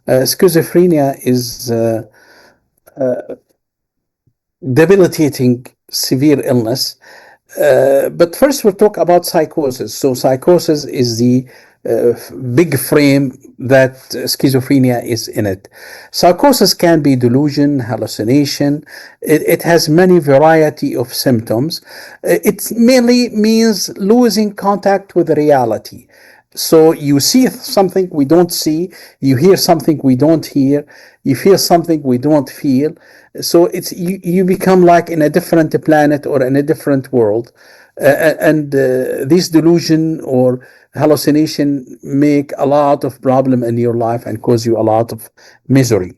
Schizophrenia is debilitating, severe illness. But first, we'll talk about psychosis. So, psychosis is the big frame that schizophrenia is in it. Psychosis can be delusion, hallucination. It has many variety of symptoms. It mainly means losing contact with reality. So you see something we don't see, you hear something we don't hear, you feel something we don't feel. So you become like in a different planet or in a different world. And this delusion or hallucination make a lot of problem in your life and cause you a lot of misery.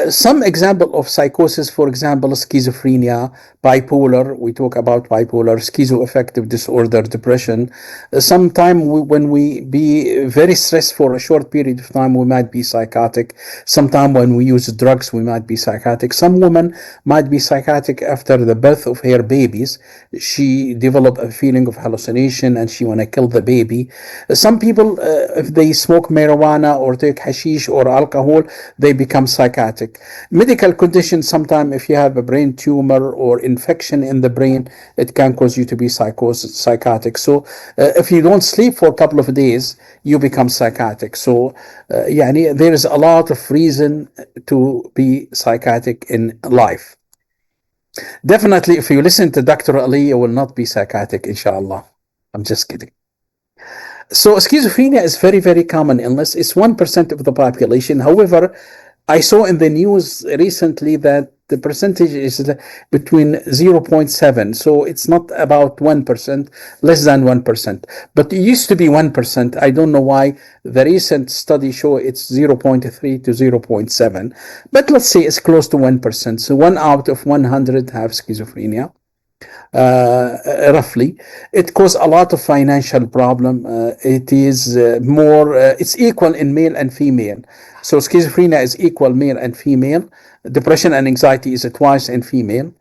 Some example of psychosis, for example, schizophrenia, bipolar. We talk about bipolar, schizoaffective disorder, depression. Sometime when we be very stressed for a short period of time, we might be psychotic. Sometime when we use drugs, we might be psychotic. Some women might be psychotic after the birth of her babies. She develop a feeling of hallucination and she want to kill the baby. Some people, if they smoke marijuana or take hashish or alcohol, they become psychotic. Medical conditions, sometimes if you have a brain tumor or infection in the brain, it can cause you to be psychotic. So if you don't sleep for a couple of days, you become psychotic. So there is a lot of reason to be psychotic in life. Definitely, if you listen to Dr.Ali, you will not be psychotic, inshallah. I'm just kidding. So schizophrenia is very, very common illness. It's 1% of the population. However, I saw in the news recently that the percentage is between 0.7. So it's not about 1%, less than 1%. But it used to be 1%. I don't know why the recent study show it's 0.3 to 0.7. But let's say it's close to 1%. So 1 out of 100 have schizophrenia. Roughly, it causes a lot of financial problem. It is it's equal in male and female. So schizophrenia is equal male and female. Depression and anxiety is twice in female.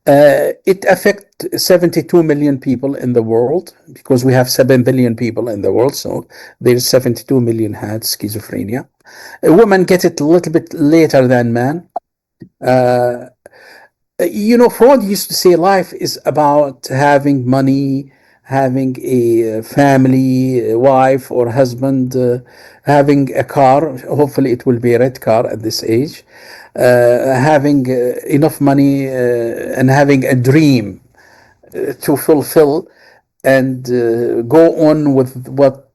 It affects 72 million people in the world because we have 7 billion people in the world. So there's 72 million had schizophrenia. Women get it a little bit later than men. Freud used to say life is about having money, having a family, a wife or husband, having a car. Hopefully, it will be a red car at this age. Having enough money and having a dream to fulfill and go on with what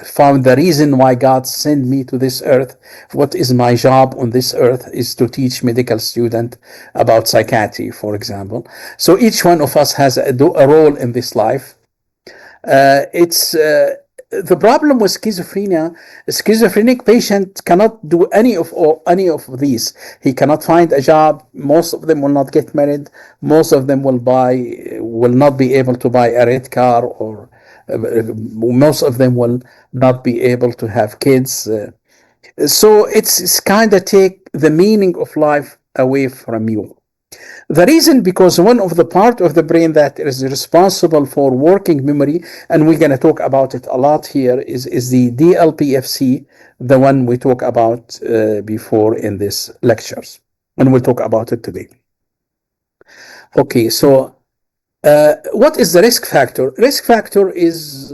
found the reason why God sent me to this earth. What is my job on this earth is to teach medical student about psychiatry, for example. So each one of us has a role in this life. It's the problem with schizophrenia. A schizophrenic patient cannot do any of these. He cannot find a job. Most of them will not get married. Most of them will not be able to buy a red car, or most of them will not be able to have kids. So it's kind of take the meaning of life away from you. The reason, because one of the part of the brain that is responsible for working memory, and we're going to talk about it a lot here, is the DLPFC, the one we talk about before in these lectures. And we'll talk about it today. Okay, so what is the risk factor? Risk factor is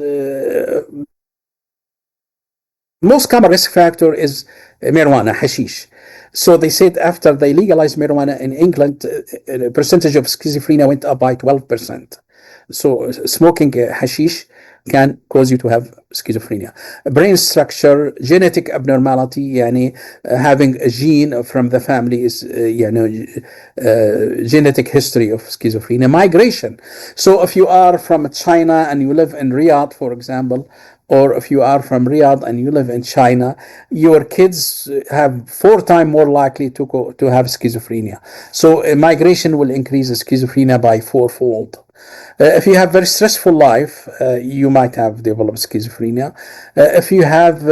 most common risk factor is marijuana, hashish. So they said after they legalized marijuana in England, the percentage of schizophrenia went up by 12%. So smoking hashish can cause you to have schizophrenia. Brain structure, genetic abnormality, having a gene from the family is, genetic history of schizophrenia. Migration. So if you are from China and you live in Riyadh, for example, or if you are from Riyadh and you live in China, your kids have 4 times more likely to have schizophrenia. So migration will increase the schizophrenia by 4-fold. If you have very stressful life, you might have developed schizophrenia. If you have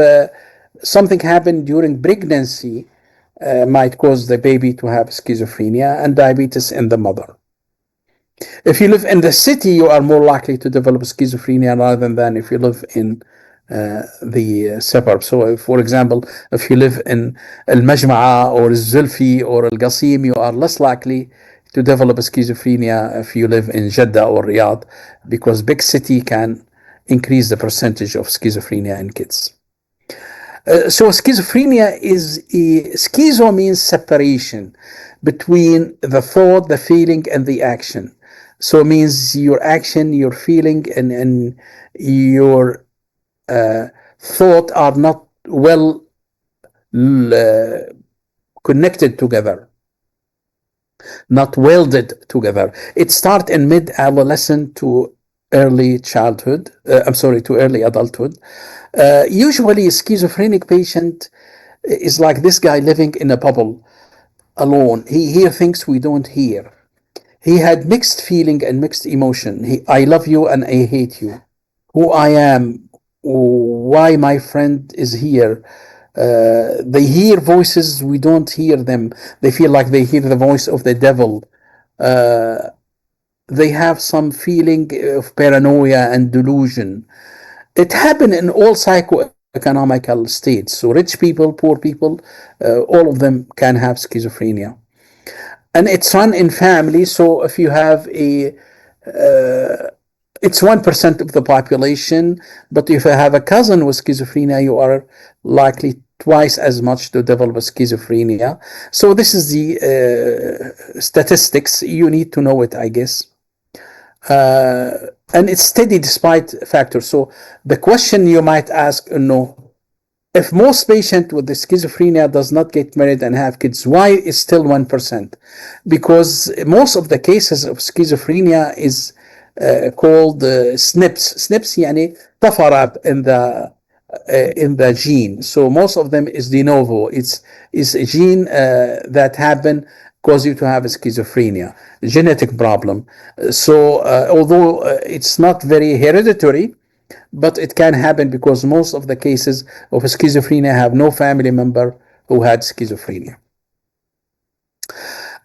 something happen during pregnancy, might cause the baby to have schizophrenia, and diabetes in the mother. If you live in the city, you are more likely to develop schizophrenia rather than if you live in the suburb. So, if, for example, if you live in Al Majma'a or Zulfi or Al Qasim, you are less likely to develop schizophrenia if you live in Jeddah or Riyadh, because big city can increase the percentage of schizophrenia in kids. So schizophrenia is schizo means separation between the thought, the feeling, and the action. So it means your action, your feeling, and your thought are not well uh, connected together, not welded together. It starts in mid-adolescent to early childhood. I'm sorry, to early adulthood. Usually, a schizophrenic patient is like this guy living in a bubble alone. He hears things we don't hear. He had mixed feeling and mixed emotion. I love you and I hate you. Who I am, why my friend is here. They hear voices, we don't hear them. They feel like they hear the voice of the devil. Uh, they have some feeling of paranoia and delusion. It happened in all psychoeconomical states. So rich people, poor people, all of them can have schizophrenia. And it's run in families. So if you have it's 1% of the population, but if you have a cousin with schizophrenia, you are likely twice as much to develop schizophrenia. So this is the statistics. You need to know it, I guess. And it's steady despite factors. So the question you might ask, if most patient with the schizophrenia does not get married and have kids, why is still 1%? Because most of the cases of schizophrenia is called SNPs. SNPs يعني طفرات in the gene. So most of them is de novo. It's a gene that happen cause you to have a schizophrenia, a genetic problem. So although it's not very hereditary, but it can happen because most of the cases of schizophrenia have no family member who had schizophrenia.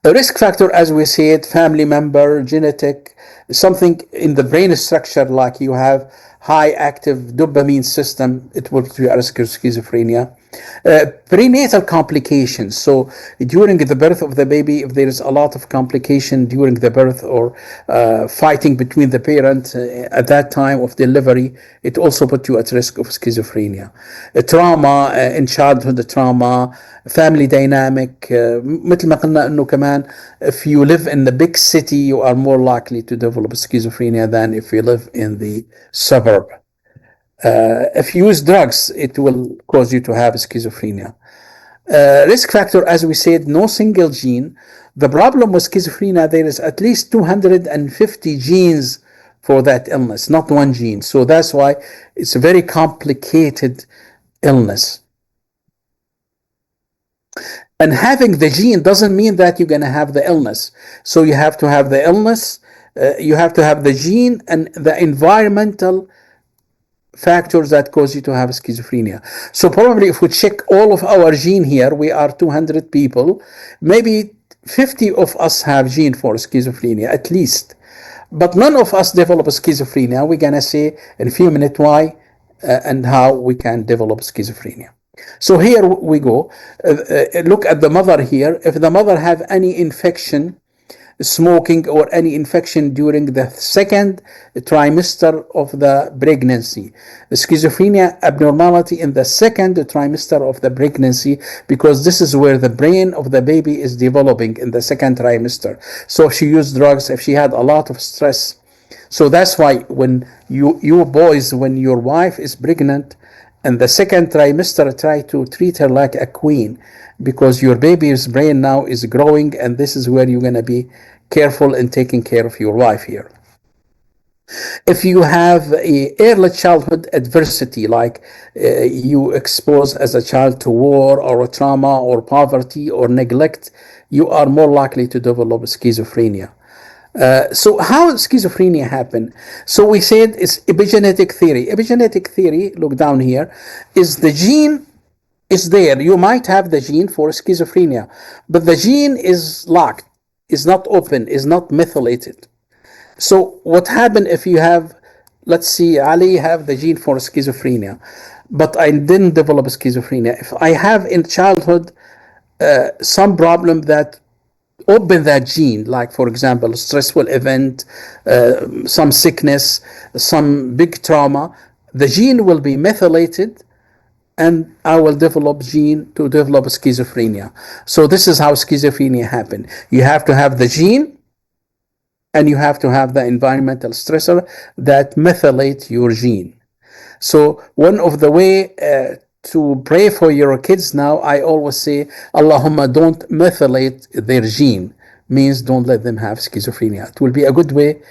A risk factor, as we said, family member, genetic, something in the brain structure, like you have high active dopamine system, it will be a risk of schizophrenia. Prenatal complications. So during the birth of the baby, if there is a lot of complication during the birth or fighting between the parent at that time of delivery, it also puts you at risk of schizophrenia. Trauma in childhood, trauma, family dynamic. مثل ما قلنا انه كمان if you live in the big city, you are more likely to develop schizophrenia than if you live in the suburb. If you use drugs, it will cause you to have schizophrenia. Risk factor, as we said, no single gene. The problem with schizophrenia, there is at least 250 genes for that illness, not one gene. So that's why it's a very complicated illness. And having the gene doesn't mean that you're going to have the illness. So you have to have the illness, you have to have the gene and the environmental factors that cause you to have schizophrenia. So probably if we check all of our gene here, we are 200 people, maybe 50 of us have gene for schizophrenia, at least. But none of us develop schizophrenia. We're going to say in a few minutes why and how we can develop schizophrenia. So here we go. Look at the mother here. If the mother have any infection, smoking or any infection during the second trimester of the pregnancy, schizophrenia abnormality in the second trimester of the pregnancy, because this is where the brain of the baby is developing in the second trimester. So if she used drugs, if she had a lot of stress, so that's why when you boys, when your wife is pregnant and the second trimester, try to treat her like a queen, because your baby's brain now is growing, and this is where you're going to be careful in taking care of your wife here. If you have a early childhood adversity, like you exposed as a child to war or trauma or poverty or neglect, you are more likely to develop schizophrenia. So how schizophrenia happen? So we said it's epigenetic theory. Epigenetic theory, look down here, is the gene is there. You might have the gene for schizophrenia, but the gene is locked, is not open, is not methylated. So what happens if you have let's see, Ali have the gene for schizophrenia, but I didn't develop schizophrenia. If I have in childhood some problem that open that gene, like for example, stressful event, some sickness, some big trauma, the gene will be methylated and I will develop gene to develop schizophrenia. So this is how schizophrenia happen. You have to have the gene and you have to have the environmental stressor that methylate your gene. So one of the way to pray for your kids now, I always say, Allahumma don't methylate their gene, means don't let them have schizophrenia. It will be a good way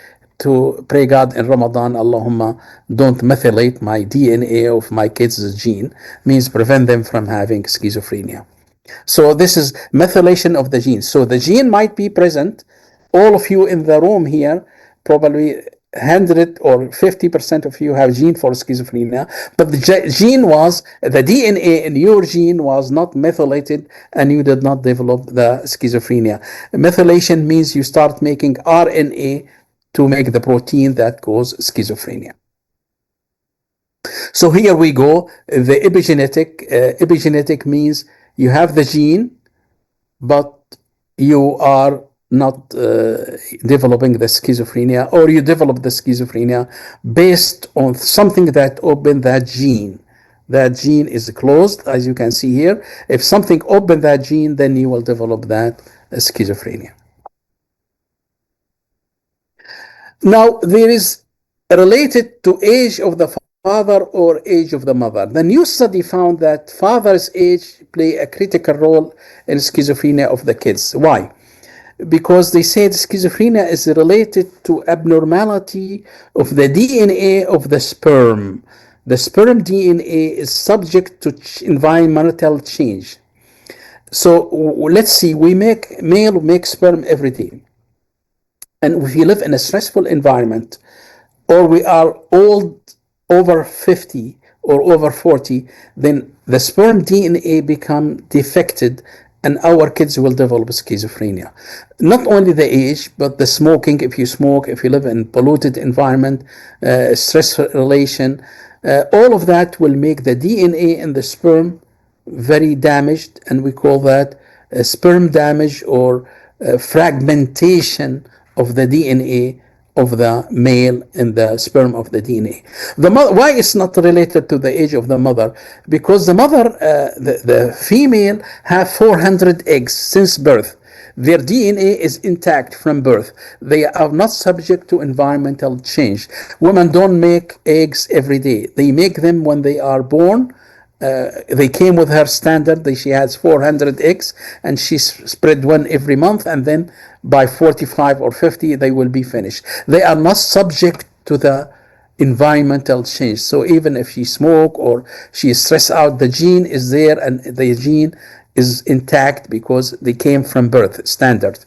to pray God in Ramadan, Allahumma don't methylate my DNA of my kids' gene, means prevent them from having schizophrenia. So this is methylation of the gene. So the gene might be present. All of you in the room here, probably 100 or 50% of you have gene for schizophrenia, but the gene was, the DNA in your gene was not methylated and you did not develop the schizophrenia. Methylation means you start making RNA to make the protein that causes schizophrenia. So here we go. The epigenetic means you have the gene, but you are not developing the schizophrenia, or you develop the schizophrenia based on something that opened that gene. That gene is closed, as you can see here. If something opened that gene, then you will develop that schizophrenia. Now, there is related to age of the father or age of the mother. The new study found that father's age play a critical role in schizophrenia of the kids. Why? Because they said schizophrenia is related to abnormality of the DNA of the sperm. The sperm DNA is subject to environmental change. So let's see, we make male make sperm every day. And if you live in a stressful environment, or we are old, over 50 or over 40, then the sperm DNA become defected and our kids will develop schizophrenia. Not only the age, but the smoking, if you smoke, if you live in polluted environment, stress relation, all of that will make the DNA in the sperm very damaged, and we call that sperm damage or fragmentation of the DNA of the male in the sperm of the DNA. The mother, why it's not related to the age of the mother? Because the mother, the female, have 400 eggs since birth. Their DNA is intact from birth. They are not subject to environmental change. Women don't make eggs every day. They make them when they are born. They came with her standard. She has 400 eggs and she spread one every month, and then by 45 or 50 they will be finished. They are not subject to the environmental change. So even if she smoke or she stress out, the gene is there and the gene is intact because they came from birth standard.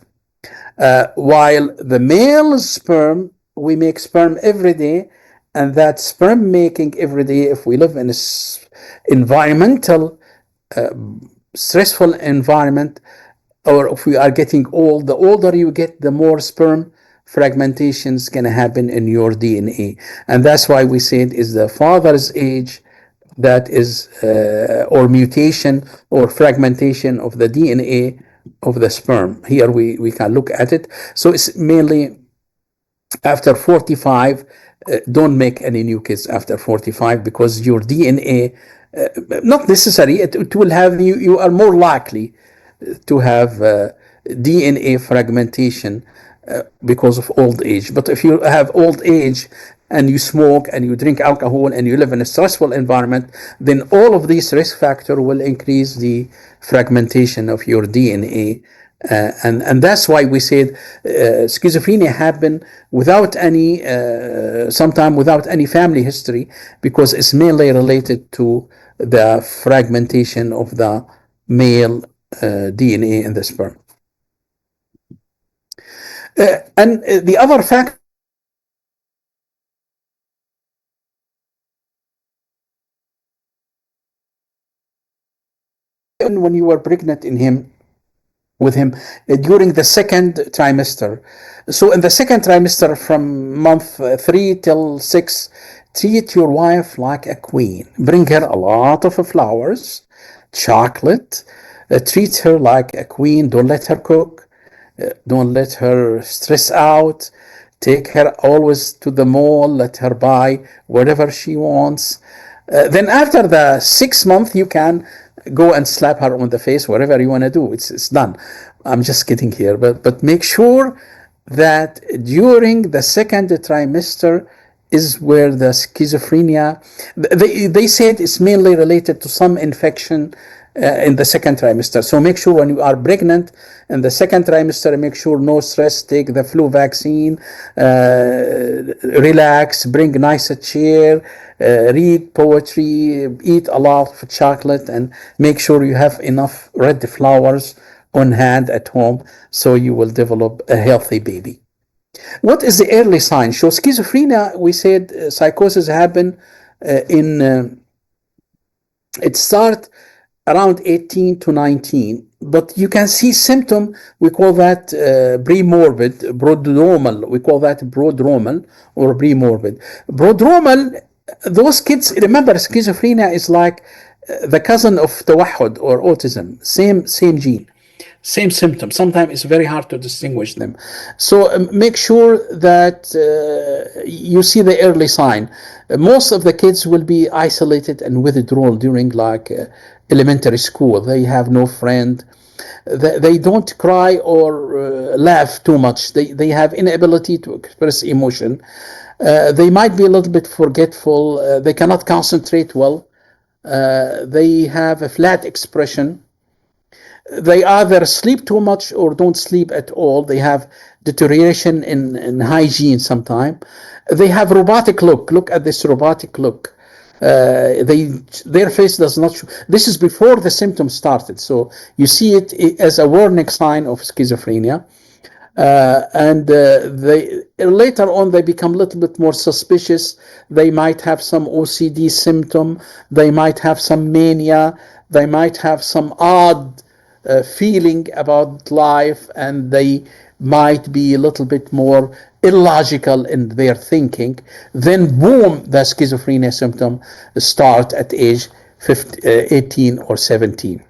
While the male sperm, we make sperm every day, and that sperm making every day, if we live in a environmental stressful environment, or if we are getting old, the older you get, the more sperm fragmentation is going to happen in your DNA. And that's why we said is the father's age that is, or mutation or fragmentation of the DNA of the sperm. Here we can look at it. So it's mainly after 45. Don't make any new kids after 45 because your DNA, not necessary, it will have you, you are more likely to have DNA fragmentation because of old age. But if you have old age and you smoke and you drink alcohol and you live in a stressful environment, then all of these risk factors will increase the fragmentation of your DNA. And that's why we said schizophrenia happen without any, sometime without any family history, because it's mainly related to the fragmentation of the male DNA in the sperm. And the other factor, when you were pregnant in him, with him during the second trimester. So in the second trimester, from month 3 till 6, treat your wife like a queen. Bring her a lot of flowers, chocolate. Treat her like a queen. Don't let her cook. Don't let her stress out. Take her always to the mall. Let her buy whatever she wants. Then after the 6 month, you can go and slap her on the face, whatever you want to do. It's done. I'm just kidding here, but make sure that during the second trimester is where the schizophrenia, they said it's mainly related to some infection in the second trimester. So make sure when you are pregnant in the second trimester, make sure no stress, take the flu vaccine, relax, bring a nice chair, read poetry, eat a lot of chocolate, and make sure you have enough red flowers on hand at home so you will develop a healthy baby. What is the early sign? So schizophrenia, we said psychosis happen in it start around 18 to 19, but you can see symptom. We call that pre-morbid, prodromal. We call that prodromal or pre-morbid. Prodromal, those kids, remember, schizophrenia is like the cousin of tawahud or autism, same gene, same symptoms. Sometimes it's very hard to distinguish them. So make sure that you see the early sign. Most of the kids will be isolated and withdrawn during like elementary school. They have no friend. They don't cry or laugh too much. They have inability to express emotion. They might be a little bit forgetful. They cannot concentrate well. They have a flat expression. They either sleep too much or don't sleep at all. They have deterioration in hygiene sometimes. They have robotic look. Look at this robotic look. Their face does not show. This is before the symptoms started. So you see it as a warning sign of schizophrenia. And they later on they become a little bit more suspicious. They might have some OCD symptom. They might have some mania. They might have some odd feeling about life, and they might be a little bit more illogical in their thinking. Then boom, the schizophrenia symptom start at age 18 or 17.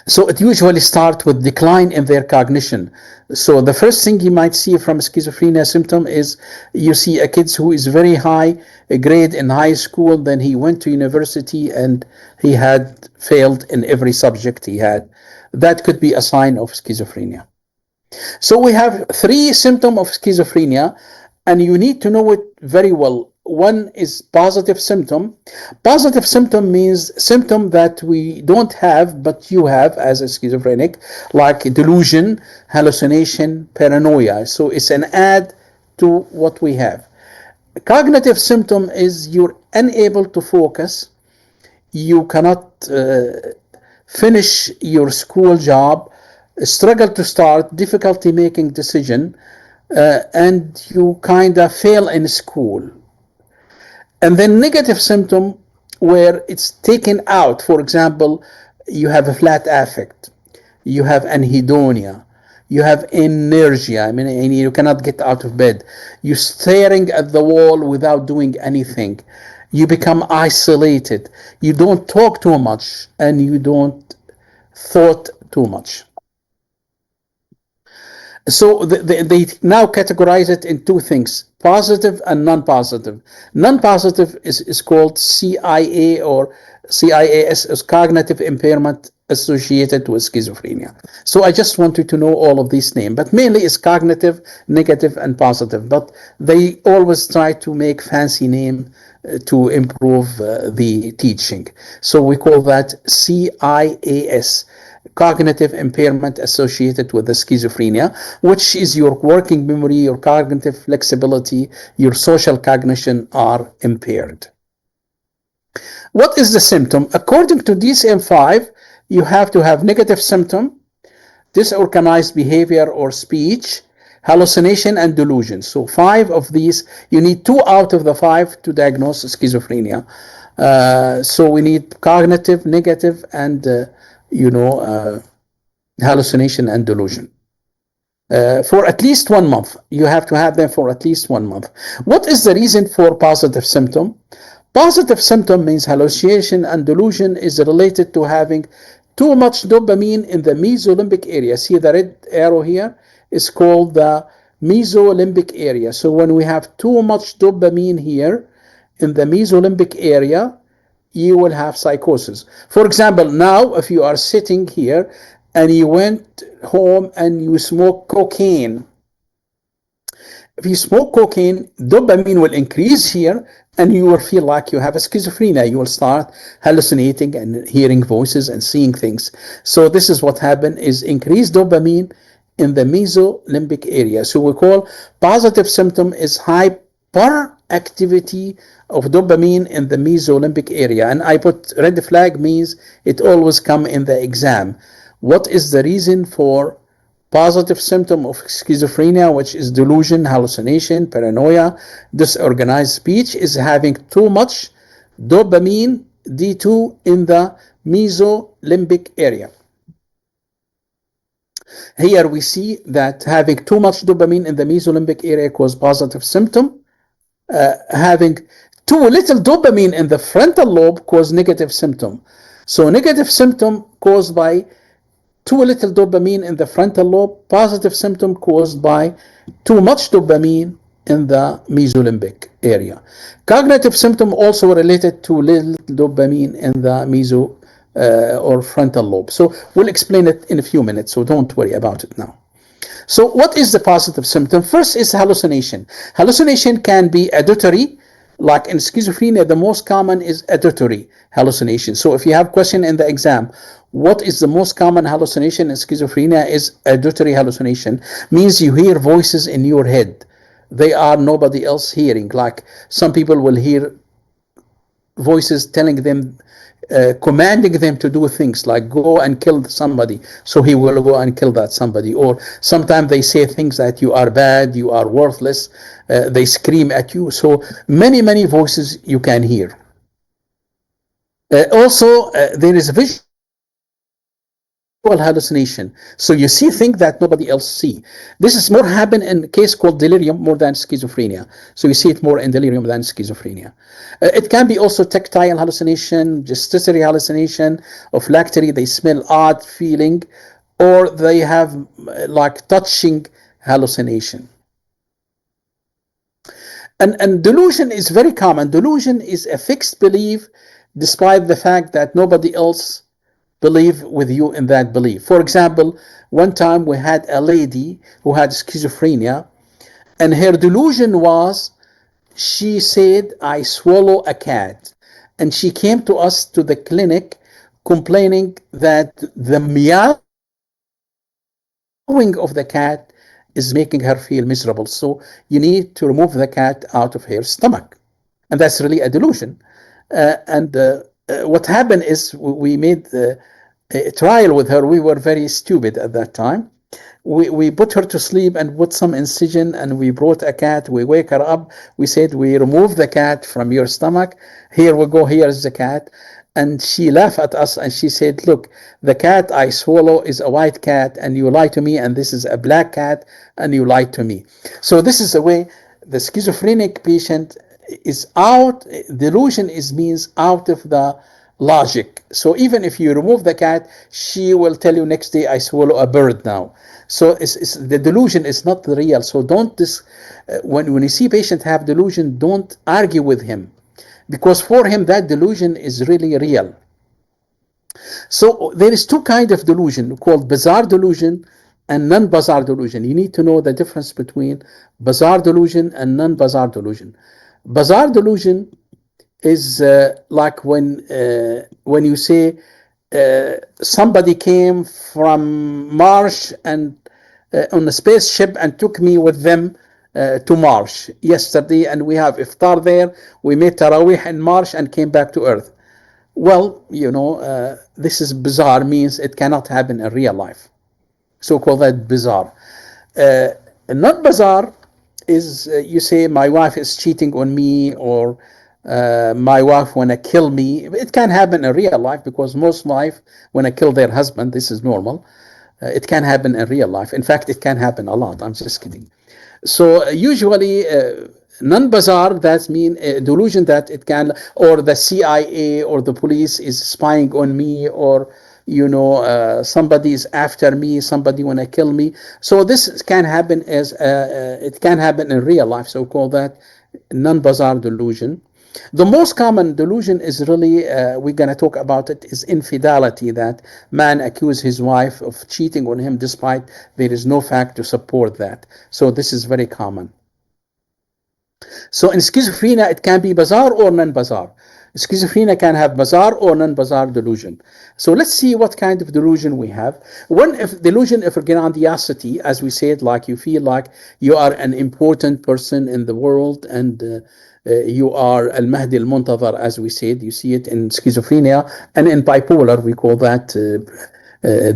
So it usually starts with decline in their cognition. So the first thing you might see from schizophrenia symptom is you see a kid who is very high grade in high school, then he went to university and he had failed in every subject he had. That could be a sign of schizophrenia. So we have three symptoms of schizophrenia, and you need to know it very well. One is positive symptom. Positive symptom means symptom that we don't have, but you have as a schizophrenic, like delusion, hallucination, paranoia. So it's an add to what we have. Cognitive symptom is you're unable to focus. You cannot finish your school job, struggle to start, difficulty making decision, and you kind of fail in school. And then negative symptom where it's taken out. For example, you have a flat affect, you have anhedonia, you have inertia. I mean, you cannot get out of bed. You're staring at the wall without doing anything. You become isolated. You don't talk too much, and you don't thought too much. So they now categorize it in two things: positive and non-positive. Non-positive is called CIA or CIAS, is cognitive impairment associated with schizophrenia. So I just wanted to know all of these names, but mainly it's cognitive, negative, and positive. But they always try to make fancy name to improve the teaching. So we call that CIAS, cognitive impairment associated with the schizophrenia, which is your working memory, your cognitive flexibility, your social cognition are impaired. What is the symptom? According to DSM-5, you have to have negative symptom, disorganized behavior or speech, hallucination, and delusion. So 5 of these, you need 2 out of the 5 to diagnose schizophrenia. So we need cognitive, negative, and hallucination and delusion. For at least 1 month. You have to have them for at least 1 month. What is the reason for positive symptom? Positive symptom means hallucination and delusion is related to having too much dopamine in the mesolimbic area. See the red arrow here is called the mesolimbic area. So when we have too much dopamine here in the mesolimbic area, you will have psychosis. For example, now if you are sitting here and you went home and you smoke cocaine, if you smoke cocaine, dopamine will increase here and you will feel like you have a schizophrenia. You will start hallucinating and hearing voices and seeing things. So this is what happened is increased dopamine in the mesolimbic area. So we call positive symptom is hyperactivity of dopamine in the mesolimbic area. And I put red flag means it always come in the exam. What is the reason for positive symptom of schizophrenia, which is delusion, hallucination, paranoia, disorganized speech, is having too much dopamine D2 in the mesolimbic area. Here we see that having too much dopamine in the mesolimbic area causes positive symptom. Having too little dopamine in the frontal lobe cause negative symptom. So negative symptom caused by too little dopamine in the frontal lobe, positive symptom caused by too much dopamine in the mesolimbic area. Cognitive symptom also related to little dopamine in the meso or frontal lobe. So we'll explain it in a few minutes, so don't worry about it now. So what is the positive symptom? First is hallucination. Hallucination can be auditory, like in schizophrenia, the most common is auditory hallucination. So if you have question in the exam, what is the most common hallucination in schizophrenia is auditory hallucination. Means you hear voices in your head. They are nobody else hearing. Like some people will hear voices telling them, commanding them to do things like go and kill somebody, so he will go and kill that somebody. Or sometimes they say things that you are bad, you are worthless, they scream at you. So many voices you can hear. Also, there is visual hallucination. So you see things that nobody else see. This is more happen in a case called delirium more than schizophrenia. So you see it more in delirium than schizophrenia. It can be also tactile hallucination, gustatory hallucination, olfactory. They smell odd feeling, or they have like touching hallucination. And delusion is very common. Delusion is a fixed belief despite the fact that nobody else believe with you in that belief. For example, one time we had a lady who had schizophrenia, and her delusion was she said, I swallow a cat. And she came to us to the clinic complaining that the meowing of the cat is making her feel miserable. So you need to remove the cat out of her stomach. And that's really a delusion. And what happened is we made a trial with her. We were very stupid at that time. We put her to sleep and put some incision, and we brought a cat. We wake her up. We said, we remove the cat from your stomach. Here we go. Here is the cat. And she laughed at us and she said, look, the cat I swallow is a white cat and you lie to me, and this is a black cat and you lied to me. So this is the way the schizophrenic patient is out. Delusion is means out of the logic. So even if you remove the cat, she will tell you next day, I swallow a bird now. So the delusion is not real. So don't when you see patient have delusion, don't argue with him, because for him that delusion is really real. So there is two kind of delusion called bizarre delusion and non-bizarre delusion. You need to know the difference between bizarre delusion and non-bizarre delusion. Bizarre delusion is like when you say somebody came from Mars and on a spaceship and took me with them to Mars yesterday, and we have iftar there. We made tarawih in Mars and came back to Earth. Well, this is bizarre, means it cannot happen in real life. So call that bizarre. Uh, Not bizarre is you say my wife is cheating on me, or my wife wanna kill me. It can happen in real life because most wife wanna kill their husband. This is normal. It can happen in real life. In fact, it can happen a lot. I'm just kidding. So usually non-bizarre, that mean delusion that it can, or the CIA or the police is spying on me, or somebody is after me, somebody want to kill me. So this can happen as it can happen in real life. So we call that non-bizarre delusion. The most common delusion is really, we're going to talk about it, is infidelity, that man accuse his wife of cheating on him despite there is no fact to support that. So this is very common. So in schizophrenia, it can be bizarre or non-bizarre. Schizophrenia can have bizarre or non-bizarre delusion. So let's see what kind of delusion we have. One if delusion of grandiosity, as we said, like you feel like you are an important person in the world, and you are al-Mahdi al-Muntazar, as we said. You see it in schizophrenia, and in bipolar, we call that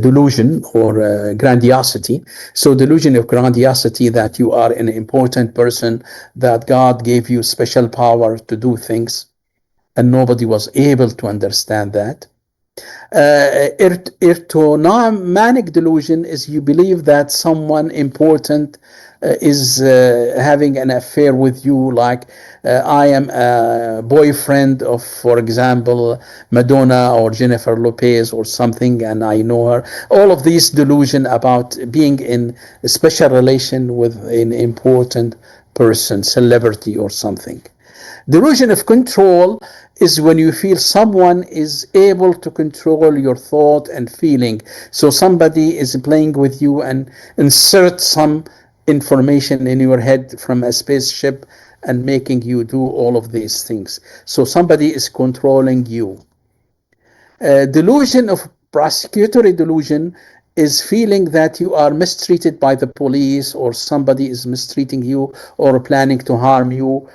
delusion or grandiosity. So delusion of grandiosity, that you are an important person, that God gave you special power to do things, and nobody was able to understand that. Irtonomanic delusion is you believe that someone important is having an affair with you, like I am a boyfriend of, for example, Madonna or Jennifer Lopez or something, and I know her. All of these delusion about being in a special relation with an important person, celebrity or something. Delusion of control is when you feel someone is able to control your thought and feeling. So somebody is playing with you and insert some information in your head from a spaceship and making you do all of these things. So somebody is controlling you. Delusion of prosecutory delusion is feeling that you are mistreated by the police, or somebody is mistreating you or planning to harm you,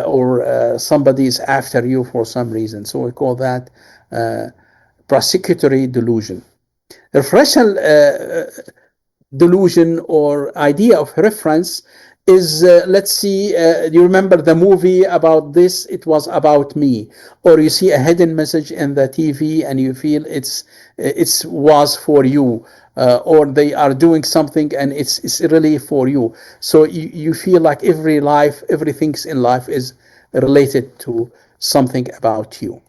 or somebody is after you for some reason. So we call that prosecutory delusion. Referential delusion or idea of reference is, let's see, you remember the movie about this, it was about me, or you see a hidden message in the TV and you feel it's was for you, or they are doing something and it's really for you. So you feel like everything in life is related to something about you.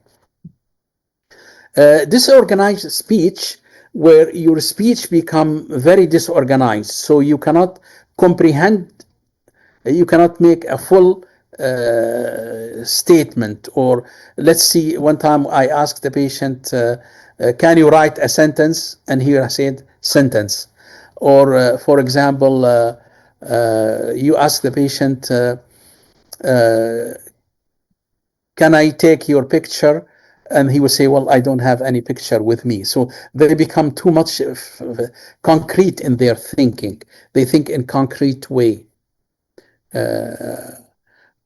Disorganized speech, where your speech become very disorganized, so you cannot comprehend, you cannot make a full statement. Or let's see, one time I asked the patient, can you write a sentence, and he said sentence. Or for example, you ask the patient, can I take your picture? And he would say, well, I don't have any picture with me. So they become too much concrete in their thinking. They think in concrete way.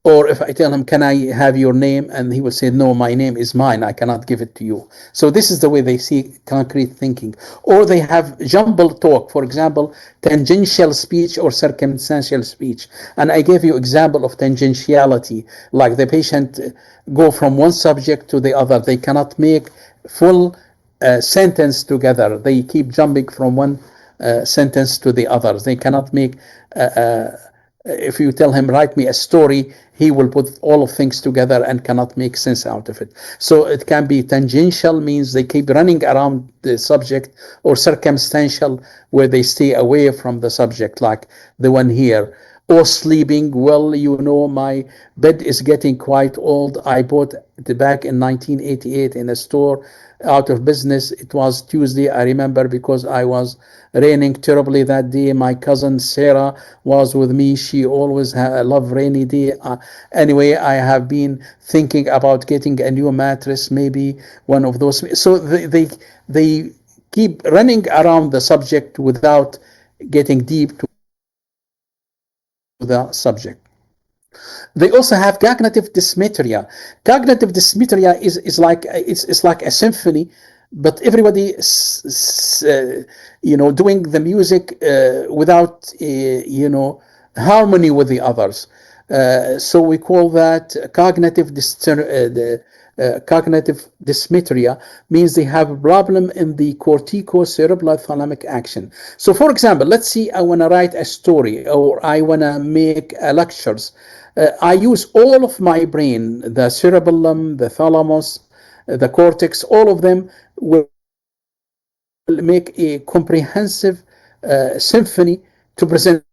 Or if I tell him, can I have your name? And he will say, no, my name is mine. I cannot give it to you. So this is the way they see concrete thinking. Or they have jumbled talk. For example, tangential speech or circumstantial speech. And I gave you example of tangentiality, like the patient go from one subject to the other. They cannot make full sentence together. They keep jumping from one sentence to the other. They cannot make if you tell him write me a story, he will put all of things together and cannot make sense out of it. So it can be tangential, means they keep running around the subject, or circumstantial, where they stay away from the subject, like the one here. Or sleeping, well, my bed is getting quite old. I bought it back in 1988 in a store, out of business. It was Tuesday, I remember, because I was raining terribly that day. My cousin Sarah was with me. She always love rainy day. Anyway, I have been thinking about getting a new mattress, maybe one of those. So they keep running around the subject without getting deep to the subject. They also have cognitive dysmetria. Cognitive dysmetria is like it's like a symphony, but everybody doing the music without harmony with the others. So we call that cognitive cognitive dysmetria means they have a problem in the corticocerebral thalamic action. So, for example, let's see, I want to write a story or I want to make lectures. I use all of my brain, the cerebellum, the thalamus, the cortex, all of them will make a comprehensive symphony to present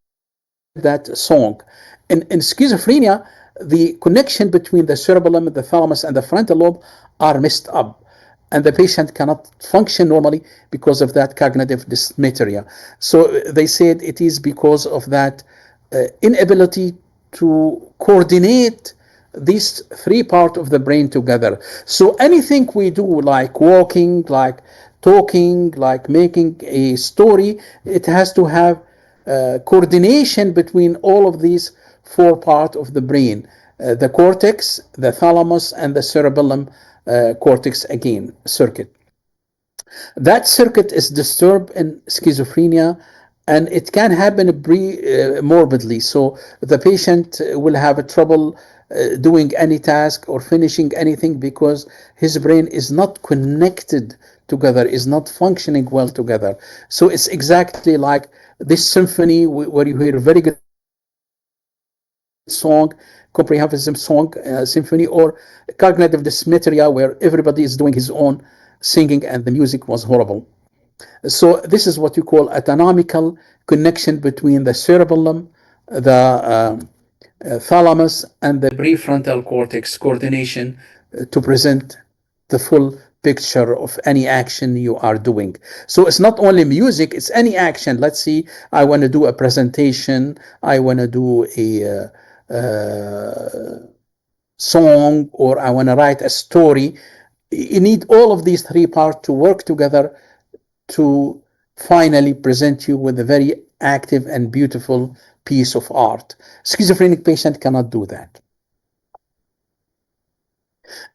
that song. In schizophrenia, the connection between the cerebellum, the thalamus, and the frontal lobe are messed up, and the patient cannot function normally because of that cognitive dysmetria. So they said it is because of that inability to coordinate these three parts of the brain together. So anything we do, like walking, like talking, like making a story, it has to have coordination between all of these four parts of the brain, the cortex, the thalamus, and the cerebellum cortex again circuit. That circuit is disturbed in schizophrenia, and it can happen morbidly. So the patient will have trouble doing any task or finishing anything because his brain is not connected together, is not functioning well together. So it's exactly like this symphony where you hear very good song, comprehensive song, symphony, or cognitive dysmetria where everybody is doing his own singing and the music was horrible. So this is what you call autonomical connection between the cerebellum, the thalamus, and the prefrontal cortex coordination to present the full picture of any action you are doing. So it's not only music, it's any action. Let's see, I want to do a presentation, I want to do a song, or I want to write a story. You need all of these three parts to work together to finally present you with a very active and beautiful piece of art. Schizophrenic patient cannot do that.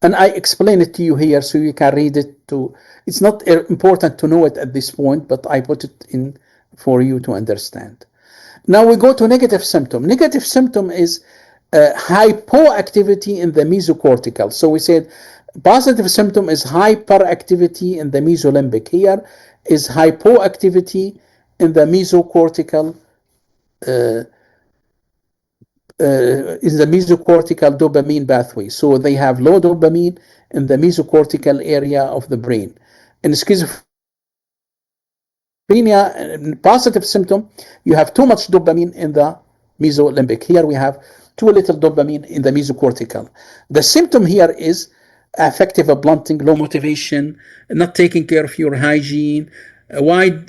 And I explain it to you here so you can read it too. It's not important to know it at this point, but I put it in for you to understand. Now we go to negative symptom. Negative symptom is hypoactivity in the mesocortical. So we said positive symptom is hyperactivity in the mesolimbic. Here is hypoactivity in the mesocortical is the mesocortical dopamine pathway. So they have low dopamine in the mesocortical area of the brain. In schizophrenia, positive symptom, you have too much dopamine in the mesolimbic. Here we have too little dopamine in the mesocortical. The symptom here is affective blunting, low motivation, not taking care of your hygiene, a wide,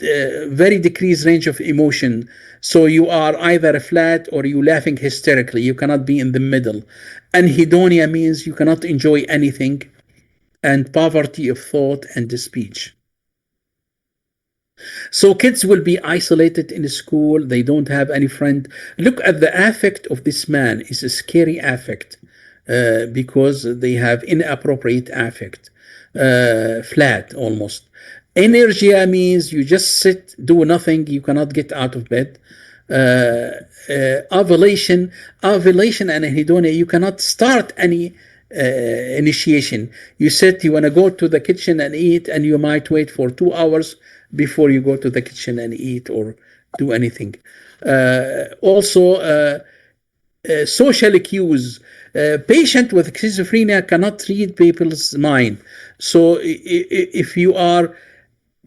very decreased range of emotion. So you are either flat or you laughing hysterically. You cannot be in the middle. Anhedonia means you cannot enjoy anything, and poverty of thought and speech. So kids will be isolated in school. They don't have any friend. Look at the affect of this man. It's a scary affect because they have inappropriate affect, flat almost. Inertia means you just sit, do nothing. You cannot get out of bed. Ovulation, ovulation and anhedonia. You cannot start any initiation. You said you want to go to the kitchen and eat, and you might wait for 2 hours before you go to the kitchen and eat or do anything. Also, social cues. Patient with schizophrenia cannot read people's mind. So if you are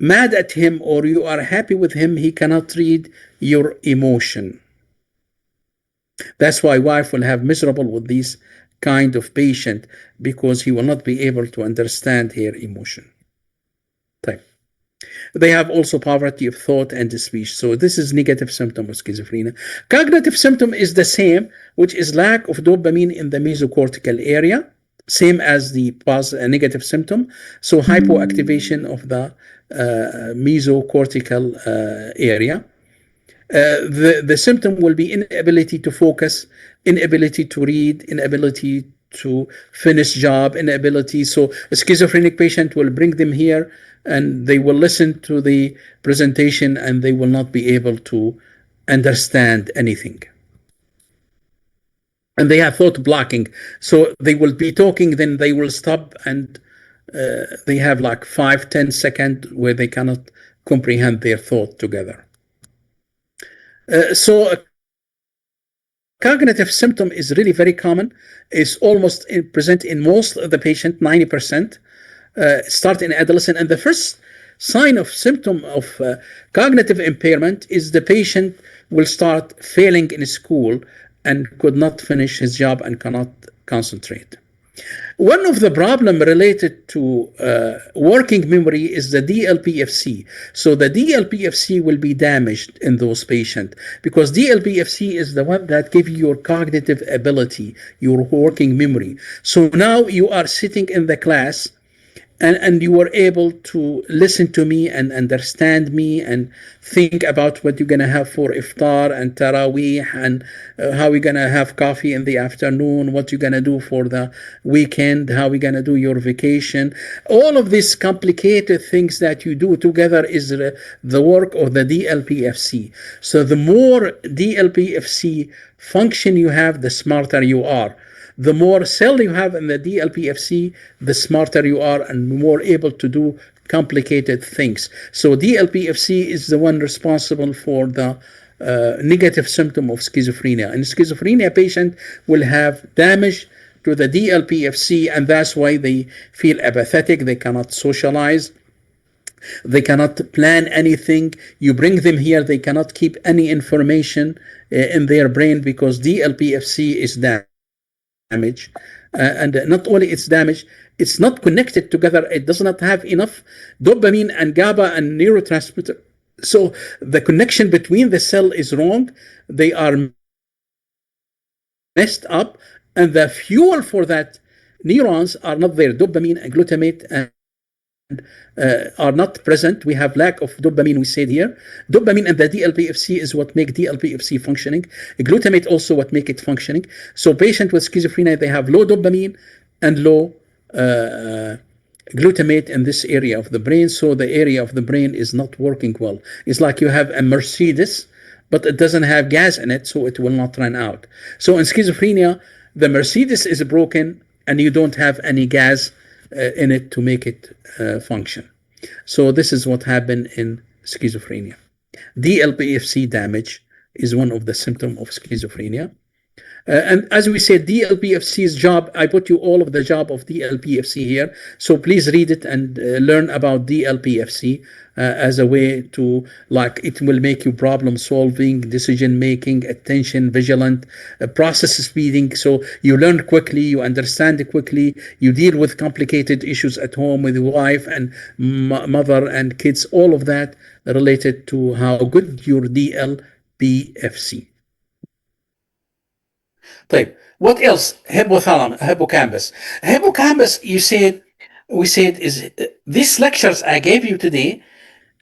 mad at him or you are happy with him, he cannot read your emotion. That's why wife will have miserable with this kind of patient because he will not be able to understand her emotion. Type. They have also poverty of thought and speech. So this is negative symptom of schizophrenia. Cognitive symptom is the same, which is lack of dopamine in the mesocortical area, same as the negative symptom. So hypoactivation of the mesocortical area. The symptom will be inability to focus, inability to read, inability to finish job, inability. So a schizophrenic patient will bring them here and they will listen to the presentation and they will not be able to understand anything. and they have thought blocking. So they will be talking, then they will stop, and they have like 5-10 seconds where they cannot comprehend their thought together. So a cognitive symptom is really very common. It's almost present in most of the patient, 90%. Start in adolescent, and the first sign of symptom of cognitive impairment is the patient will start failing in school and could not finish his job and cannot concentrate. One of the problem related to working memory is the DLPFC. So the DLPFC will be damaged in those patients because DLPFC is the one that gives you your cognitive ability, your working memory. So now you are sitting in the class, and you were able to listen to me and understand me and think about what you're going to have for iftar and taraweeh, and how you're going to have coffee in the afternoon, what you're going to do for the weekend, how you're going to do your vacation. All of these complicated things that you do together is the work of the DLPFC. So the more DLPFC function you have, the smarter you are. The more cell you have in the DLPFC, the smarter you are and more able to do complicated things. So DLPFC is the one responsible for the negative symptom of schizophrenia. And schizophrenia patient will have damage to the DLPFC, and that's why they feel apathetic, they cannot socialize, they cannot plan anything. You bring them here, they cannot keep any information in their brain because DLPFC is damaged. And not only it's damaged, it's not connected together. It does not have enough dopamine and GABA and neurotransmitter. So the connection between the cell is wrong. They are messed up, and the fuel for that neurons are not there. Dopamine and glutamate are not present. We have lack of dopamine, we said here. Dopamine and the DLPFC is what make DLPFC functioning. Glutamate also what make it functioning. So patient with schizophrenia, they have low dopamine and low glutamate in this area of the brain. So the area of the brain is not working well. It's like you have a Mercedes, but it doesn't have gas in it, so it will not run out. So in schizophrenia, the Mercedes is broken and you don't have any gas in it to make it function. So this is what happened in schizophrenia. DLPFC damage is one of the symptoms of schizophrenia. And as we said, DLPFC's job, I put you all of the job of DLPFC here. So please read it and learn about DLPFC as a way to, like, it will make you problem solving, decision making, attention, vigilant, process speeding. So you learn quickly, you understand quickly, you deal with complicated issues at home with your wife and mother and kids, all of that related to how good your DLPFC. طيب, what else? Hippocampus. Hippocampus, we said is these lectures I gave you today,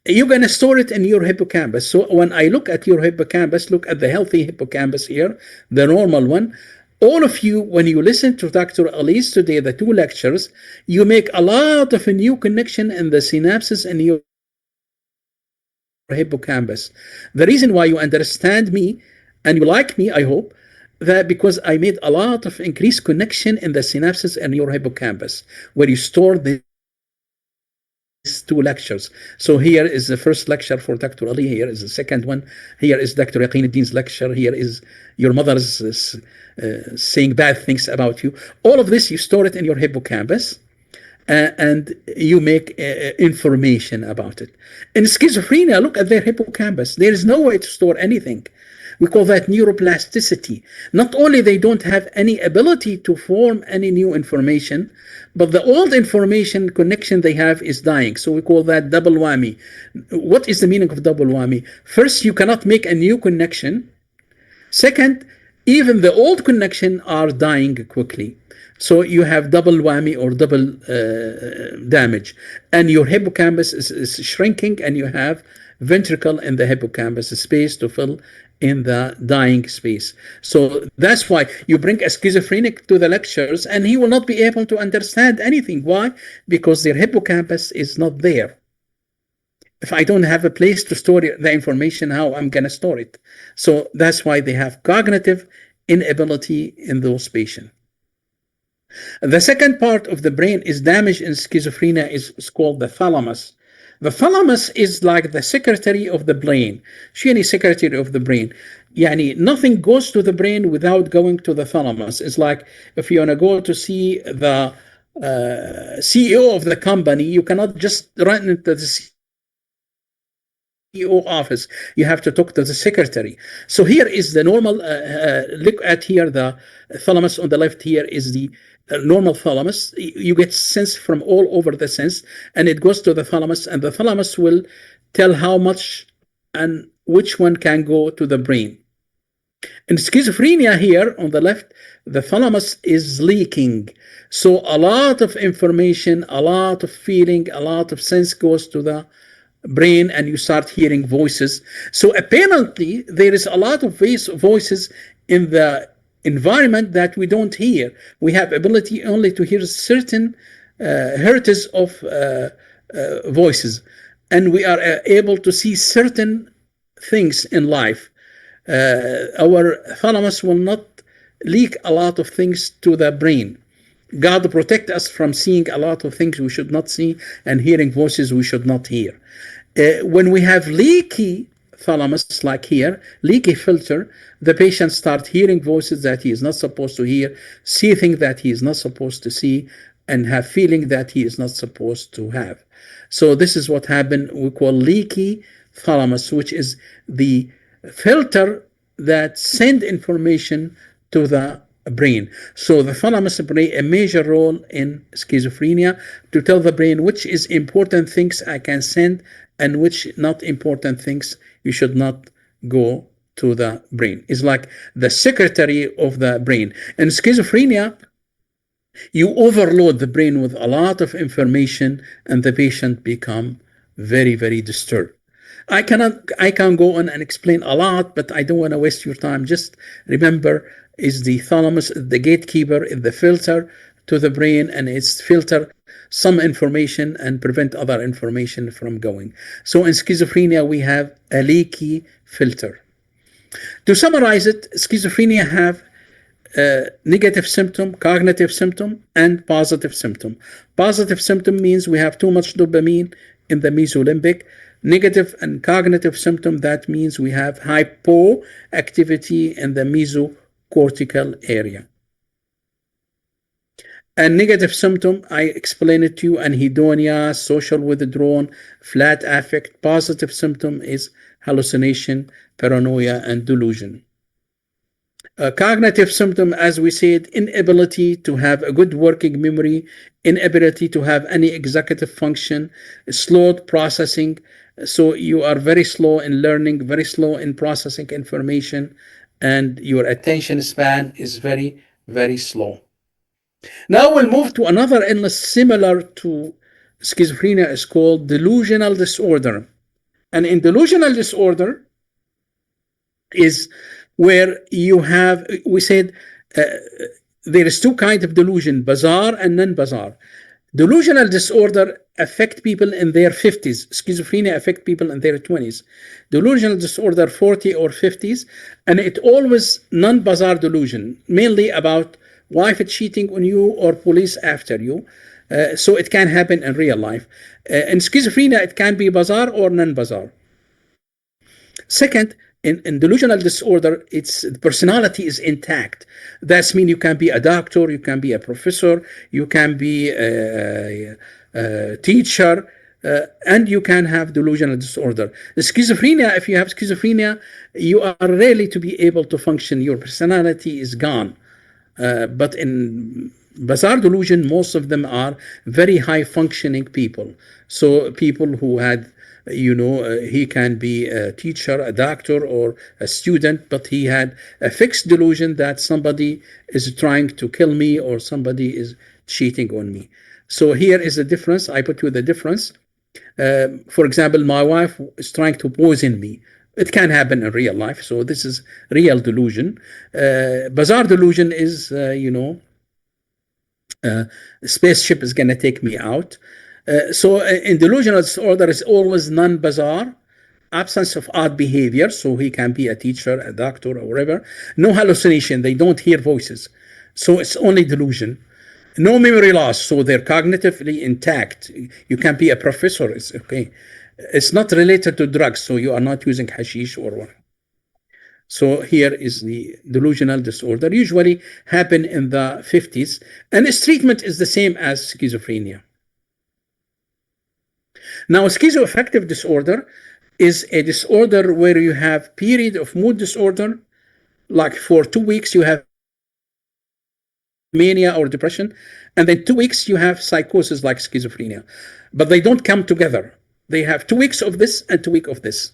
you're going to store it in your hippocampus. So when I look at your hippocampus, look at the healthy hippocampus here, the normal one. All of you, when you listen to Dr. Ali's today, the 2 lectures, you make a lot of a new connection in the synapses in your hippocampus. The reason why you understand me and you like me, I hope, that because I made a lot of increased connection in the synapses in your hippocampus, where you store these 2 lectures. So here is the first lecture for Dr. Ali, here is the second one, here is Dr. Yaqinuddin's lecture, here is your mother's saying bad things about you. All of this, you store it in your hippocampus, and you make information about it. In schizophrenia, look at their hippocampus. There is no way to store anything. We call that neuroplasticity. Not only they don't have any ability to form any new information, but the old information connection they have is dying. So we call that double whammy. What is the meaning of double whammy? First, you cannot make a new connection. Second, even the old connection are dying quickly. So you have double whammy or double damage. And your hippocampus is shrinking, and you have ventricle in the hippocampus space to fill in the dying space. So that's why you bring a schizophrenic to the lectures and he will not be able to understand anything. Why? Because their hippocampus is not there. If I don't have a place to store the information, how I'm going to store it? So that's why they have cognitive inability in those patients. The second part of the brain is damaged in schizophrenia is called the thalamus. The thalamus is like the secretary of the brain. شو secretary of the brain. يعني nothing goes to the brain without going to the thalamus. It's like if you want to go to see the CEO of the company, you cannot just run into the CEO office. You have to talk to the secretary. So here is the normal. Look at here the thalamus on the left. Here is the normal thalamus. You get sense from all over the sense, and it goes to the thalamus, and the thalamus will tell how much and which one can go to the brain. In schizophrenia, here on the left, the thalamus is leaking. So a lot of information, a lot of feeling, a lot of sense goes to the brain, and you start hearing voices. So apparently, there is a lot of voices in the environment that we don't hear. We have ability only to hear certain hertz of voices, and we are able to see certain things in life. Our thalamus will not leak a lot of things to the brain. God protect us from seeing a lot of things we should not see and hearing voices we should not hear. When we have leaky thalamus, like here, leaky filter, the patient starts hearing voices that he is not supposed to hear, see things that he is not supposed to see, and have feeling that he is not supposed to have. So this is what happened. We call leaky thalamus, which is the filter that send information to the brain. So the thalamus play a major role in schizophrenia to tell the brain which is important things I can send and which not important things you should not go to the brain. It's like the secretary of the brain. In schizophrenia, you overload the brain with a lot of information, and the patient become very, very disturbed. I can go on and explain a lot, but I don't want to waste your time. Just remember, is the thalamus the gatekeeper, is the filter to the brain, and it's filter some information and prevent other information from going. So in schizophrenia, we have a leaky filter. To summarize it, schizophrenia have negative symptom, cognitive symptom, and positive symptom. Positive symptom means we have too much dopamine in the mesolimbic. Negative and cognitive symptom, that means we have hypoactivity in the mesocortical area. And negative symptom, I explained it to you, anhedonia, social withdrawal, flat affect. Positive symptom is hallucination, paranoia, and delusion. Cognitive symptom, as we said, inability to have a good working memory, inability to have any executive function, slowed processing. So you are very slow in learning, very slow in processing information, and your attention span is very, very slow. Now we'll move to another illness similar to schizophrenia. Is called delusional disorder. And in delusional disorder is where you have, we said, there is two kinds of delusion, bizarre and non-bizarre. Delusional disorder affect people in their 50s. Schizophrenia affect people in their 20s. Delusional disorder 40 or 50s, and it always non-bizarre delusion, mainly about wife cheating on you or police after you. So it can happen in real life. In schizophrenia, it can be bizarre or non-bizarre. Second, in delusional disorder, its personality is intact. That means you can be a doctor, you can be a professor, you can be a teacher, and you can have delusional disorder. The schizophrenia, if you have schizophrenia, you are rarely to be able to function. Your personality is gone. But in bizarre delusion, most of them are very high functioning people. So people who had, he can be a teacher, a doctor, or a student, but he had a fixed delusion that somebody is trying to kill me or somebody is cheating on me. So here is the difference. I put you the difference. For example, my wife is trying to poison me. It can happen in real life. So this is real delusion. Bizarre delusion is, spaceship is going to take me out. So in delusional disorder is always non-bizarre. absence of odd behavior, so he can be a teacher, a doctor, or whatever. No hallucination, they don't hear voices. So it's only delusion. No memory loss, so they're cognitively intact. You can be a professor, it's okay. It's not related to drugs, so you are not using hashish or what. So here is the delusional disorder, usually happen in the 50s, and its treatment is the same as schizophrenia. Now, schizoaffective disorder is a disorder where you have period of mood disorder, like for 2 weeks you have mania or depression, and then 2 weeks you have psychosis like schizophrenia. But they don't come together. They have 2 weeks of this and 2 weeks of this.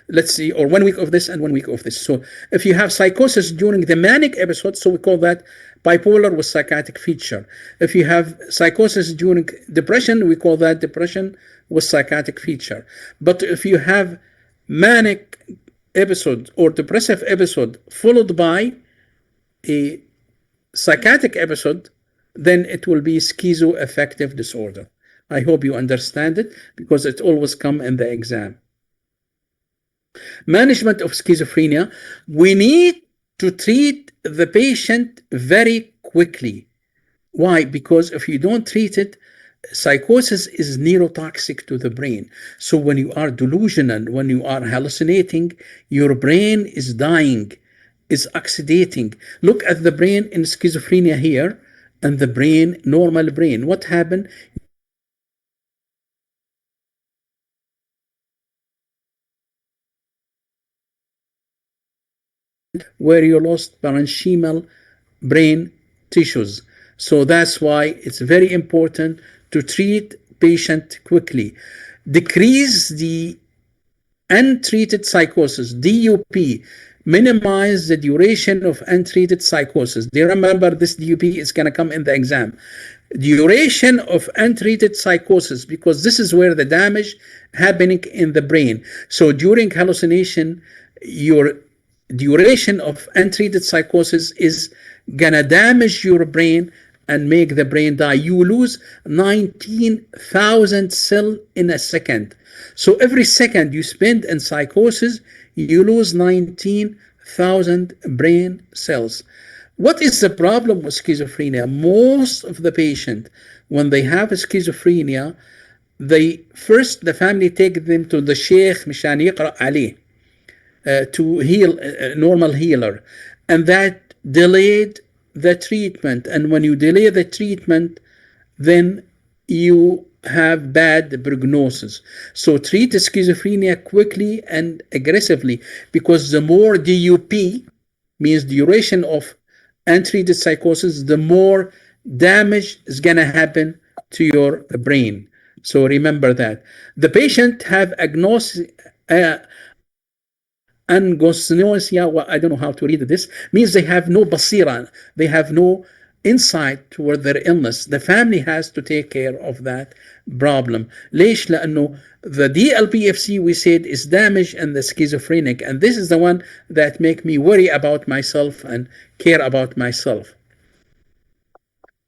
Let's see, or 1 week of this and 1 week of this. So if you have psychosis during the manic episode, so we call that bipolar with psychotic feature. If you have psychosis during depression, we call that depression with psychotic feature. But if you have manic episode or depressive episode followed by a psychotic episode, then it will be schizoaffective disorder. I hope you understand it because it always comes in the exam. Management of schizophrenia, we need to treat the patient very quickly. Why? Because if you don't treat it, psychosis is neurotoxic to the brain. So when you are delusional, when you are hallucinating, your brain is dying, is oxidating. Look at the brain in schizophrenia here and the brain, normal brain. What happened? Where you lost parenchymal brain tissues. So that's why it's very important to treat patient quickly. Decrease the untreated psychosis, DUP, minimize the duration of untreated psychosis. Do you remember this DUP is going to come in the exam? Duration of untreated psychosis, because this is where the damage happening in the brain. So during hallucination, your duration of untreated psychosis is gonna damage your brain and make the brain die. You lose 19,000 cells in a second. So every second you spend in psychosis, you lose 19,000 brain cells. What is the problem with schizophrenia? Most of the patient, when they have schizophrenia, the family take them to the sheikh مشان يقرأ عليه to heal, a normal healer, and that delayed the treatment. And when you delay the treatment, then you have bad prognosis. So treat schizophrenia quickly and aggressively, because the more DUP, means duration of untreated psychosis, the more damage is going to happen to your brain. So remember that. The patient have agnosis, angosnosia, I don't know how to read this, means they have no basira, they have no insight toward their illness. The family has to take care of that problem. ليش؟ لأنه the DLPFC we said is damaged in the schizophrenic, and this is the one that make me worry about myself and care about myself.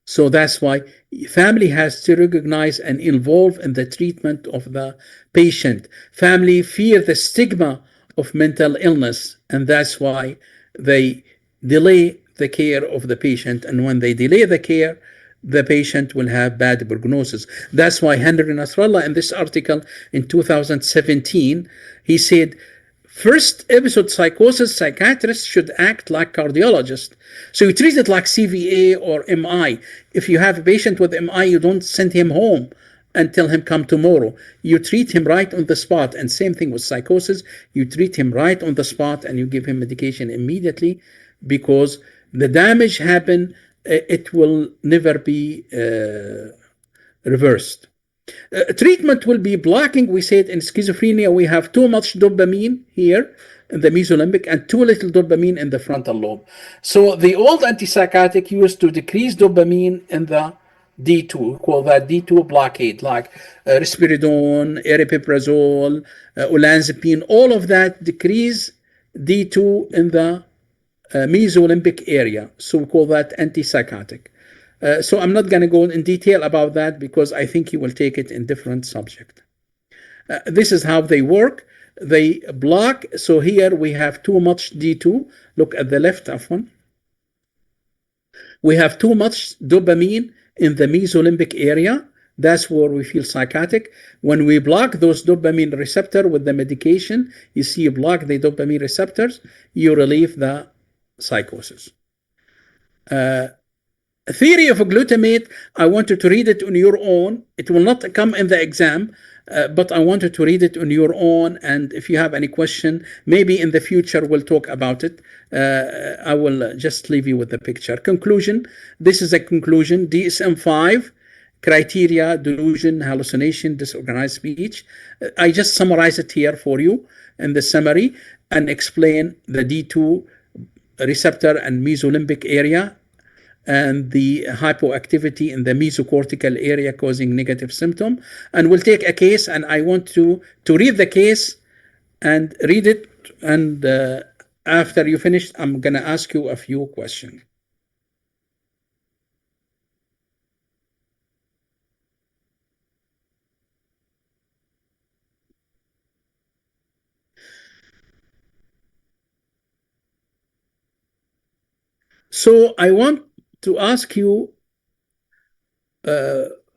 So that's why family has to recognize and involve in the treatment of the patient. Family fear the stigma of mental illness, and that's why they delay the care of the patient. And when they delay the care, the patient will have bad prognosis. That's why Henry Nasrallah, in this article in 2017, he said, first episode psychosis, psychiatrists should act like cardiologists. So you treat it like CVA or MI. If you have a patient with MI, you don't send him home and tell him come tomorrow. You treat him right on the spot. And same thing with psychosis. You treat him right on the spot and you give him medication immediately, because the damage happened, it will never be reversed. Treatment will be blocking. We said in schizophrenia we have too much dopamine here in the mesolimbic and too little dopamine in the frontal lobe. So the old antipsychotic used to decrease dopamine in the D2, we call that D2 blockade, like risperidone, aripiprazole, olanzapine, all of that decrease D2 in the mesolimbic area. So we call that antipsychotic. So I'm not going to go in detail about that because I think you will take it in different subject. This is how they work. they block. So here we have too much D2. Look at the left of one. We have too much dopamine in the mesolimbic area. That's where we feel psychotic. When we block those dopamine receptor with the medication, you see you block the dopamine receptors, you relieve the psychosis. Theory of glutamate, I wanted to read it on your own. It will not come in the exam, but I wanted to read it on your own. And if you have any question, maybe in the future we'll talk about it. I will just leave you with the picture. Conclusion, this is a conclusion. DSM-5, criteria, delusion, hallucination, disorganized speech. I just summarize it here for you in the summary and explain the D2 receptor and mesolimbic area and the hypoactivity in the mesocortical area causing negative symptom. And we'll take a case, and I want to read the case and read it. And after you finish, I'm going to ask you a few questions. So I want to ask you,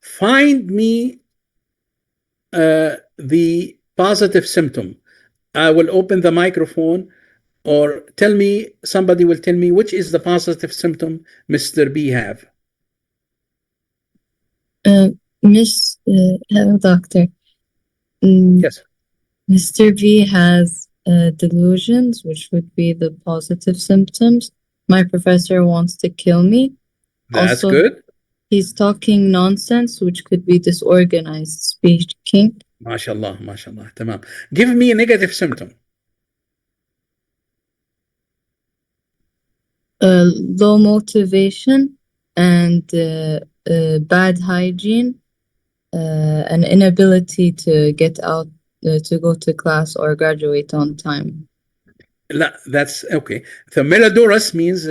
find me the positive symptom. I will open the microphone, or tell me, somebody will tell me which is the positive symptom Mr. B have. Hello, doctor. Yes. Mr. B has delusions, which would be the positive symptoms. My professor wants to kill me. That's Also, good. he's talking nonsense, which could be disorganized speaking. MashaAllah, MashaAllah. Tamam. Give me a negative symptom. Low motivation and bad hygiene, an inability to get out, to go to class or graduate on time. That's okay. So malodorous means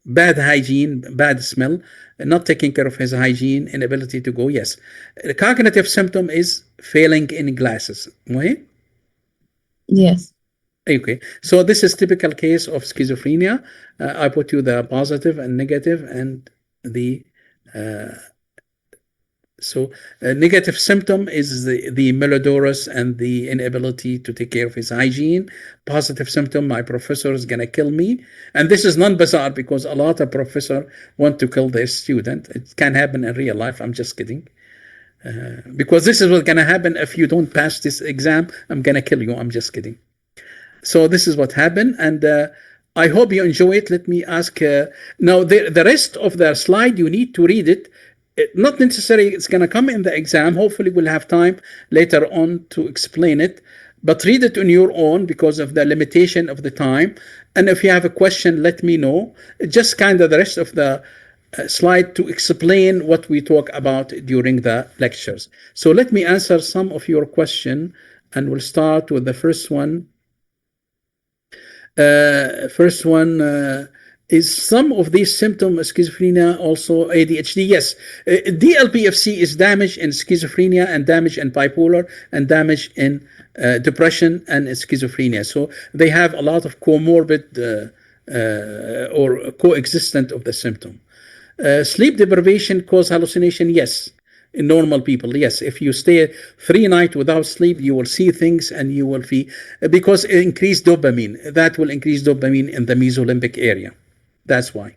bad hygiene, bad smell, not taking care of his hygiene, inability to go. Yes. The cognitive symptom is failing in glasses. Okay? Yes. Okay. So this is typical case of schizophrenia. I put you the positive and negative and the negative symptom is the malodorous and the inability to take care of his hygiene. Positive symptom, my professor is going to kill me. And this is non-bizarre because a lot of professors want to kill their student. It can happen in real life. I'm just kidding. Because this is what's going to happen if you don't pass this exam. I'm going to kill you. I'm just kidding. So this is what happened. And I hope you enjoy it. Let me ask. Now, the rest of the slide, you need to read it. Not necessarily it's going to come in the exam. Hopefully we'll have time later on to explain it, but read it on your own because of the limitation of the time. And if you have a question, let me know. Just kind of the rest of the slide to explain what we talk about during the lectures. So let me answer some of your question, and we'll start with the first one. Is some of these symptoms of schizophrenia also ADHD? Yes. DLPFC is damage in schizophrenia and damage in bipolar and damage in depression and schizophrenia. So they have a lot of comorbid or coexistent of the symptom. Sleep deprivation cause hallucination? Yes. In normal people, yes. If you stay 3 nights without sleep, you will see things and you will feel, because it increased dopamine. That will increase dopamine in the mesolimbic area. That's why.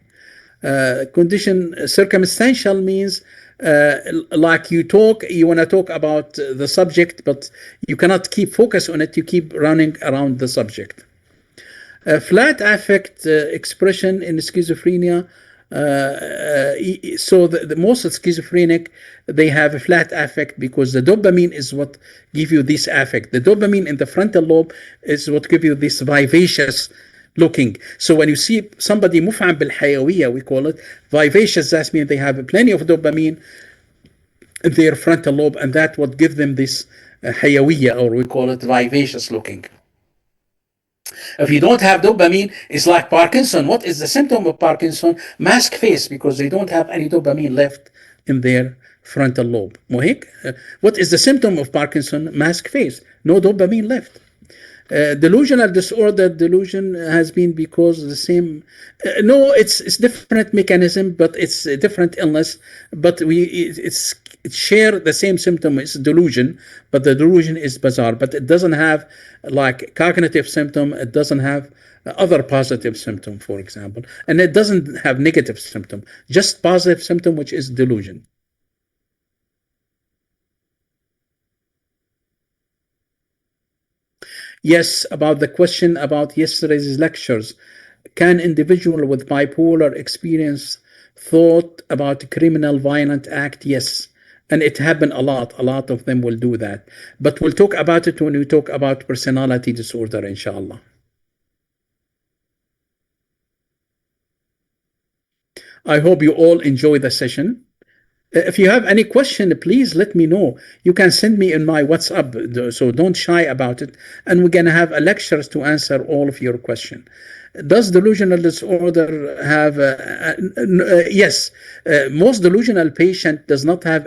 Condition circumstantial means like you want to talk about the subject, but you cannot keep focus on it. You keep running around the subject. Flat affect expression in schizophrenia. So the most schizophrenic, they have a flat affect because the dopamine is what give you this affect. The dopamine in the frontal lobe is what give you this vivacious looking. So when you see somebody مفعم بالحيوية, we call it vivacious, that means they have plenty of dopamine in their frontal lobe, and that what give them this حيوية, or we call it vivacious looking. If you don't have dopamine, it's like Parkinson. What is the symptom of Parkinson? Mask face, because they don't have any dopamine left in their frontal lobe. What is the symptom of Parkinson? Mask face. No dopamine left. Delusional disorder, delusion has been because the same. No, it's different mechanism, but it's a different illness. But it share the same symptom. It's delusion, but the delusion is bizarre. But it doesn't have like cognitive symptom. It doesn't have other positive symptom, for example, and it doesn't have negative symptom. Just positive symptom, which is delusion. Yes, about the question about yesterday's lectures. Can individual with bipolar experience thought about criminal violent act? Yes. And it happened a lot. A lot of them will do that. But we'll talk about it when we talk about personality disorder, inshallah. I hope you all enjoy the session. If you have any question, please let me know. You can send me in my WhatsApp, so don't shy about it. And we're going to have lectures to answer all of your questions. Does delusional disorder have? Yes, most delusional patient does not have